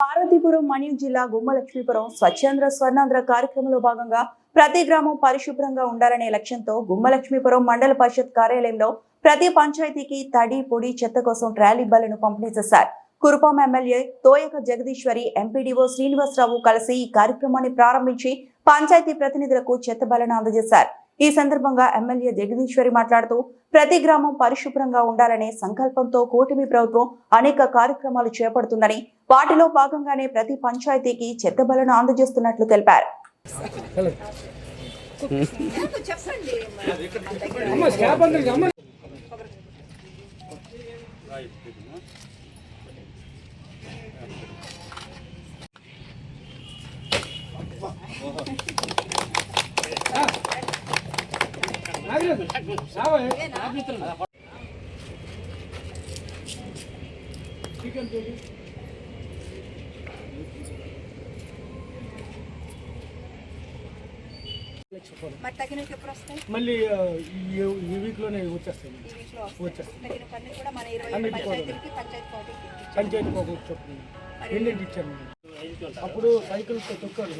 పార్వతీపురం మన్యం జిల్లా గుమ్మలక్ష్మీపురం స్వచ్ఛంద్ర స్వర్ణాంధ్ర కార్యక్రమంలో భాగంగా ప్రతి గ్రామం పరిశుభ్రంగా ఉండాలనే లక్ష్యంతో గుమ్మలక్ష్మీపురం మండల పరిషత్ కార్యాలయంలో ప్రతి పంచాయతీకి తడి పొడి చెత్త కోసం ట్రాలీ బళ్లను పంపిణీ చేశారు. కురుపాం ఎమ్మెల్యే తోయక జగదీశ్వరి, ఎంపీడీఓ శ్రీనివాసరావు కలిసి ఈ కార్యక్రమాన్ని ప్రారంభించి పంచాయతీ ప్రతినిధులకు చెత్త బళ్లను అందజేశారు. ఈ సందర్భంగా ఎమ్మెల్యే జగదీశ్వరి మాట్లాడుతూ ప్రతి గ్రామం పరిశుభ్రంగా ఉండాలనే సంకల్పంతో కూటమి ప్రభుత్వం అనేక కార్యక్రమాలు చేపడుతుందని, వాటిలో భాగంగానే ప్రతి పంచాయతీకి చెత్త బళ్లను అందజేస్తున్నట్లు తెలిపారు. మళ్ళీ ఈ వీక్ లోనే వచ్చేస్తాయి. పంచాయతీ ఎన్నింటి ఇచ్చారు అప్పుడు సైకిల్ తొక్కారు.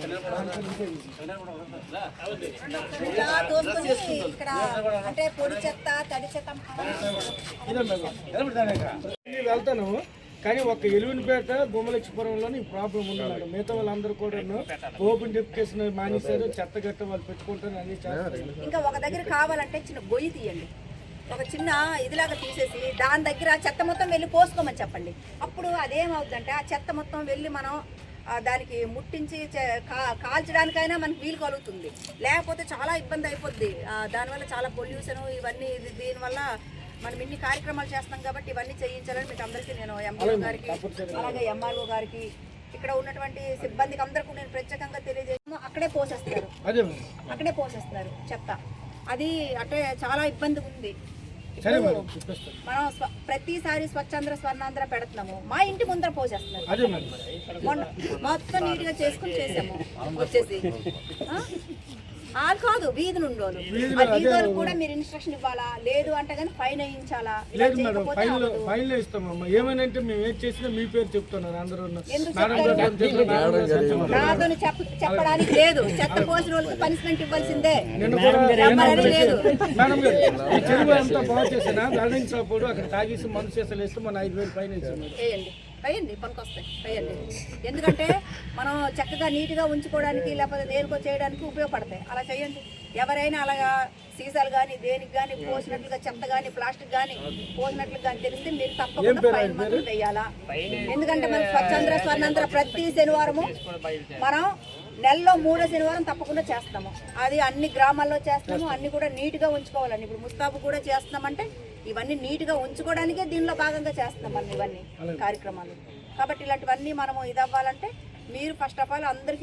వెళ్తాను కానీ ఒక ఎలుగునిపేట గుమ్మలక్ష్మీపురంలోని ప్రాబ్లం ఉంది మేడం. మిగతా వాళ్ళందరూ కూడా ఓపెన్ డెప్యుటేషన్ మానేశారు. చెత్త గట్ట వాళ్ళు పెట్టుకుంటారు అన్ని చేస్తారు. ఇంకా ఒక దగ్గర కావాలంటే చిన్న గొయ్యి తీయండి, ఒక చిన్న ఇదిలాగా తీసేసి దాని దగ్గర చెత్త మొత్తం వెళ్ళి పోసుకోమని చెప్పండి. అప్పుడు అదేమవుతుందంటే ఆ చెత్త మొత్తం వెళ్ళి మనం దానికి ముట్టించి కాల్చడానికైనా మనకు వీలు కలుగుతుంది. లేకపోతే చాలా ఇబ్బంది అయిపోద్ది. దానివల్ల చాలా పొల్యూషన్ ఇవన్నీ దీనివల్ల మనం ఇన్ని కార్యక్రమాలు చేస్తాం కాబట్టి ఇవన్నీ చేయించాలని మీకు అందరికీ నేను ఎంపీఓ గారికి అలాగే ఎంఆర్ఓ గారికి ఇక్కడ ఉన్నటువంటి సిబ్బందికి అందరికీ నేను ప్రత్యేకంగా తెలియజేస్తాను. అక్కడే పోసేస్తున్నారు చెత్త. అది అంటే చాలా ఇబ్బంది ఉంది. మనం ప్రతిసారి స్వచ్ఛంద్ర స్వర్ణాంధ్ర పెడుతున్నాము, మా ఇంటి ముందర పోసేస్తున్నారు. మొత్తం నీట్ గా చేసుకుని చేసాము. వచ్చేసి కాదు వీధి నుండి వీధులకు కూడా మీరు ఇన్స్ట్రక్షన్ ఇవ్వాలా, లేదు అంటే కానీ ఫైన్ వేయించాలా? ఏమనంటే మేము ఏం చేసినా మీ పేరు చెప్తున్నారు అందరూ. నాతో చెప్పడానికి లేదు. చెత్త పోసిన వాళ్ళకి పనిష్మెంట్ ఇవ్వాల్సిందే. మేడం గారు చెరువు అంతా బాగా చేసినా రన్నింగ్ షాప్ అక్కడ తాగేసి మనసు చేసేసి వేస్తే మన 5,000 ఫైన్ వేయండి. వేయండి, పనికొస్తాయి. వేయండి. ఎందుకంటే మనం చక్కగా నీట్గా ఉంచుకోవడానికి లేకపోతే దేనికో చేయడానికి ఉపయోగపడతాయి. అలా చేయండి. ఎవరైనా అలాగా సీసాలు కానీ దేనికి కానీ పోసినట్లుగా చెత్త కానీ ప్లాస్టిక్ కానీ పోసినట్లుగా కానీ తెలిస్తే మీరు తప్పకుండా ఫైన్ మాత్రం వేయాలా. ఎందుకంటే మనం స్వచ్ఛంద్ర స్వర్ణాంధ్ర ప్రతి శనివారము మనం నెలలో 3వ శనివారం తప్పకుండా చేస్తాము. అది అన్ని గ్రామాల్లో చేస్తాము. అన్ని కూడా నీట్గా ఉంచుకోవాలండి. ఇప్పుడు ముస్తాబు కూడా చేస్తున్నామంటే ఇవన్నీ నీట్గా ఉంచుకోవడానికే దీనిలో భాగంగా చేస్తున్నాం మనం ఇవన్నీ కార్యక్రమాలు. కాబట్టి ఇలాంటివన్నీ మనము ఇదవ్వాలంటే మీరు ఫస్ట్ ఆఫ్ ఆల్ అందరికీ